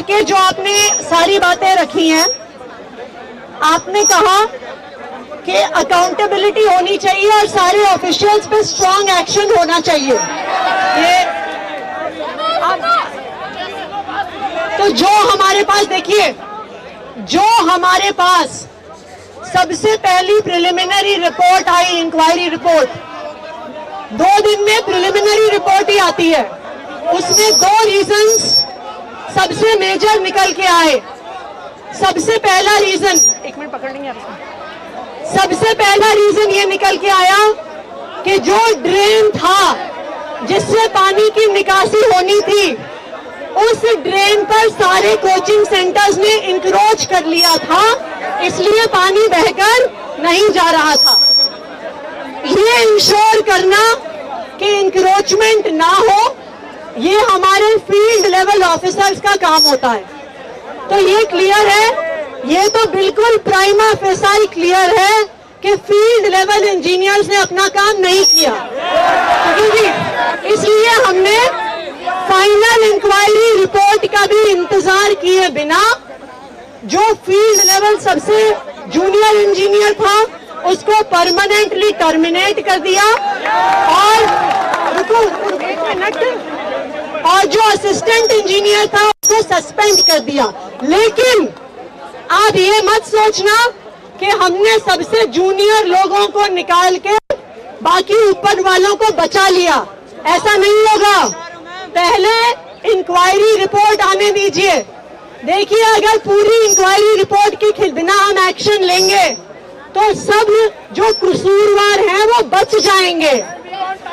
करके जो आपने सारी बातें रखी हैं, आपने कहा कि अकाउंटेबिलिटी होनी चाहिए और सारे ऑफिशियल्स पे स्ट्रांग एक्शन होना चाहिए। ये तो जो हमारे पास, देखिए, जो हमारे पास सबसे पहली प्रिलिमिनरी रिपोर्ट आई, इंक्वायरी रिपोर्ट, 2 दिन में प्रिलिमिनरी रिपोर्ट ही आती है, उसमें 2 रीजंस सबसे मेजर निकल के आए। सबसे पहला रीजन, 1 मिनट पकड़ लेंगे आप, सबसे पहला रीजन ये निकल के आया कि जो ड्रेन था जिससे पानी की निकासी होनी थी, उस ड्रेन पर सारे कोचिंग सेंटर्स ने इंक्रोच कर लिया था, इसलिए पानी बहकर नहीं जा रहा था। ये इंश्योर करना कि इंक्रोचमेंट ना हो, ये हमारे फील्ड लेवल ऑफिसर्स का काम होता है। तो ये क्लियर है, ये तो बिल्कुल प्राइमा फेसाई क्लियर है कि फील्ड लेवल इंजीनियर्स ने अपना काम नहीं किया, इसलिए हमने फाइनल इंक्वायरी रिपोर्ट का भी इंतजार किए बिना जो फील्ड लेवल सबसे जूनियर इंजीनियर था उसको परमानेंटली टर्मिनेट कर दिया और जो असिस्टेंट इंजीनियर था उसको सस्पेंड कर दिया। लेकिन आप ये मत सोचना कि हमने सबसे जूनियर लोगों को निकाल के बाकी ऊपर वालों को बचा लिया, ऐसा नहीं होगा। पहले इंक्वायरी रिपोर्ट आने दीजिए। देखिए, अगर पूरी इंक्वायरी रिपोर्ट के बिना हम एक्शन लेंगे तो सब जो कसूरवार हैं वो बच जाएंगे।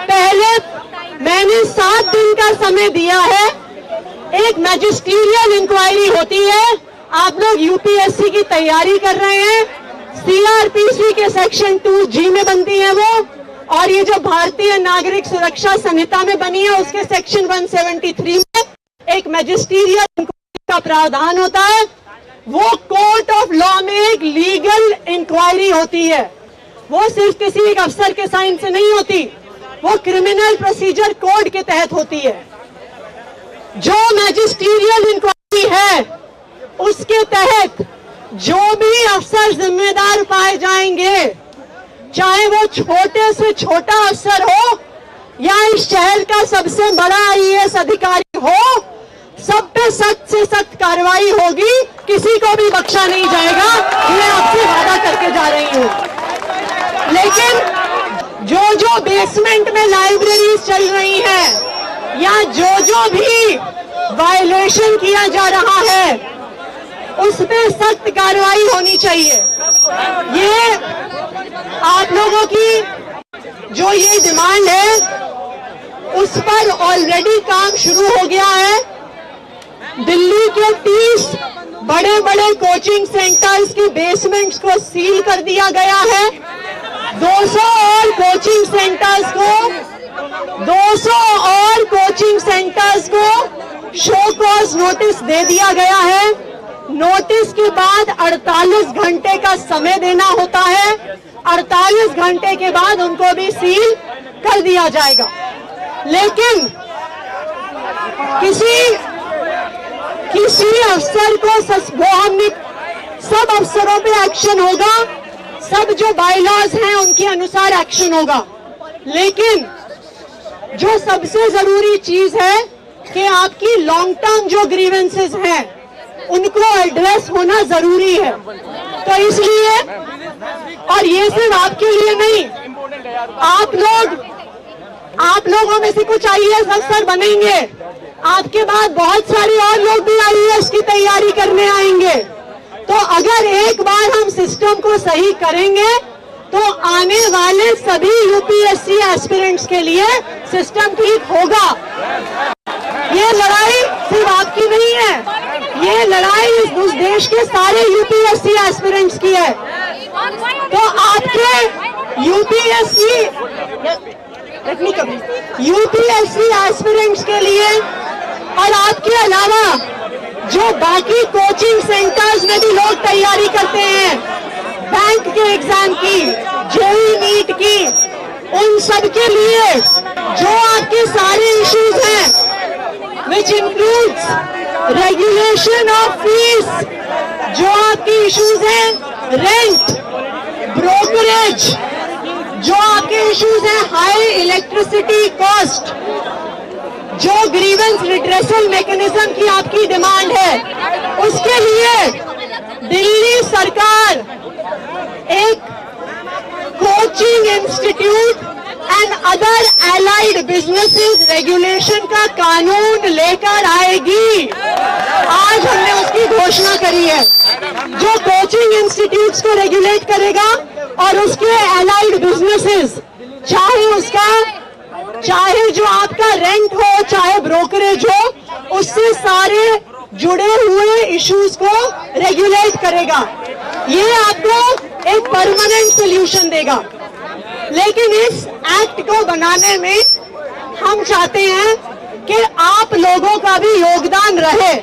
पहले मैंने 7 दिन का समय दिया है, एक मैजिस्ट्रियल इंक्वायरी होती है। आप लोग यूपीएससी की तैयारी कर रहे हैं, सीआरपीसी के सेक्शन 2G में बनती है वो, और ये जो भारतीय नागरिक सुरक्षा संहिता में बनी है उसके सेक्शन 173 में एक मैजिस्ट्रियल इंक्वायरी का प्रावधान होता है। वो कोर्ट ऑफ लॉ में एक लीगल इंक्वायरी होती है, वो सिर्फ किसी एक अफसर के साइन से नहीं होती, वो क्रिमिनल प्रोसीजर कोड के तहत होती है। जो मैजिस्ट्रियल इंक्वायरी है उसके तहत जो भी अफसर जिम्मेदार पाए जाएंगे, चाहे वो छोटे से छोटा अफसर हो या इस शहर का सबसे बड़ा आईएएस अधिकारी हो, सब पे सख्त से सख्त कार्रवाई होगी, किसी को भी बख्शा नहीं जाएगा, मैं आपसे वादा करके जा रही हूँ। लेकिन जो बेसमेंट में लाइब्रेरीज चल रही हैं या जो भी वायलेशन किया जा रहा है उस पे सख्त कार्रवाई होनी चाहिए। ये आप लोगों की जो ये डिमांड है उस पर ऑलरेडी काम शुरू हो गया है। दिल्ली के 30 बड़े बड़े कोचिंग सेंटर्स के बेसमेंट्स को सील कर दिया गया है। 200 और कोचिंग सेंटर्स को शो कॉज नोटिस दे दिया गया है। नोटिस के बाद 48 घंटे का समय देना होता है, 48 घंटे के बाद उनको भी सील कर दिया जाएगा। लेकिन किसी अफसर को हमने सब अफसरों पे एक्शन होगा, सब जो बायलॉज हैं उनके अनुसार एक्शन होगा। लेकिन जो सबसे जरूरी चीज है कि आपकी लॉन्ग टर्म जो ग्रीवेंसेस हैं उनको एड्रेस होना जरूरी है। तो इसलिए, और ये सिर्फ आपके लिए नहीं, आप लोगों में से कुछ आईएएस अफसर बनेंगे, आपके बाद बहुत सारे और लोग भी आईएएस की तैयारी करने आएंगे। तो अगर एक बार हम सिस्टम को सही करेंगे तो आने वाले सभी यूपीएससी एस्पिरेंट्स के लिए सिस्टम ठीक होगा। ये लड़ाई सिर्फ आपकी नहीं है, ये लड़ाई इस देश के सारे यूपीएससी एस्पिरेंट्स की है। तो आपके यूपीएससी एस्पिरेंट्स के लिए और आपके अलावा जो बाकी कोचिंग सेंटर्स में भी लोग तैयारी करते हैं, बैंक के एग्जाम की, जेईई नीट की, उन सब के लिए जो आपके सारे इश्यूज हैं, which includes regulation of fees, जो आपके इश्यूज हैं, रेंट, ब्रोकरेज, जो आपके इश्यूज हैं, हाई इलेक्ट्रिसिटी कॉस्ट, जो ग्रीवेंस रिड्रेसल मैकेनिज्म की आपकी डिमांड है, उसके लिए दिल्ली सरकार एक coaching institute and other allied businesses regulation का कानून लेकर आएगी। आज हमने उसकी घोषणा करी है, जो कोचिंग इंस्टीट्यूट्स को रेगुलेट करेगा और उसके एलाइड बिजनेसेस, चाहे जो आपका रेंट हो, चाहे ब्रोकरेज हो, उससे सारे जुड़े हुए इश्यूज को रेगुलेट करेगा। ये आपको एक परमानेंट सोल्यूशन देगा। लेकिन इस एक्ट को बनाने में हम चाहते हैं कि आप लोगों का भी योगदान रहे।